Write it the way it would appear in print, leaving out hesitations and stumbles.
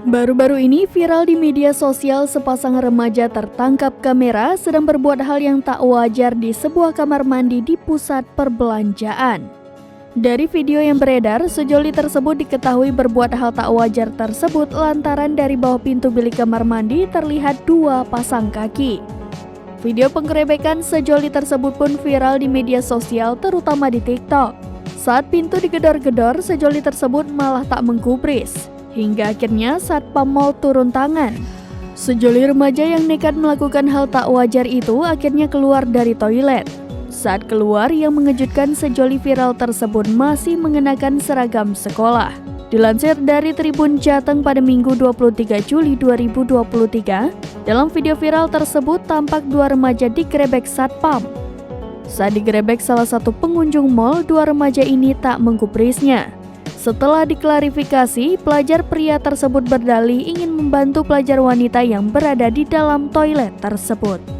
Baru-baru ini viral di media sosial sepasang remaja tertangkap kamera sedang berbuat hal yang tak wajar di sebuah kamar mandi di pusat perbelanjaan. Dari video yang beredar, sejoli tersebut diketahui berbuat hal tak wajar tersebut lantaran dari bawah pintu bilik kamar mandi terlihat dua pasang kaki. Video penggerebekan sejoli tersebut pun viral di media sosial terutama di TikTok. Saat pintu digedor-gedor, sejoli tersebut malah tak menggubris. Hingga akhirnya Satpam Mall turun tangan. Sejoli remaja yang nekat melakukan hal tak wajar itu akhirnya keluar dari toilet. Saat keluar, yang mengejutkan sejoli viral tersebut masih mengenakan seragam sekolah. Dilansir dari Tribun Jateng pada Minggu 23 Juli 2023, dalam video viral tersebut tampak dua remaja digerebek Satpam. Saat digerebek salah satu pengunjung mal, dua remaja ini tak menggubrisnya. Setelah diklarifikasi, pelajar pria tersebut berdalih ingin membantu pelajar wanita yang berada di dalam toilet tersebut.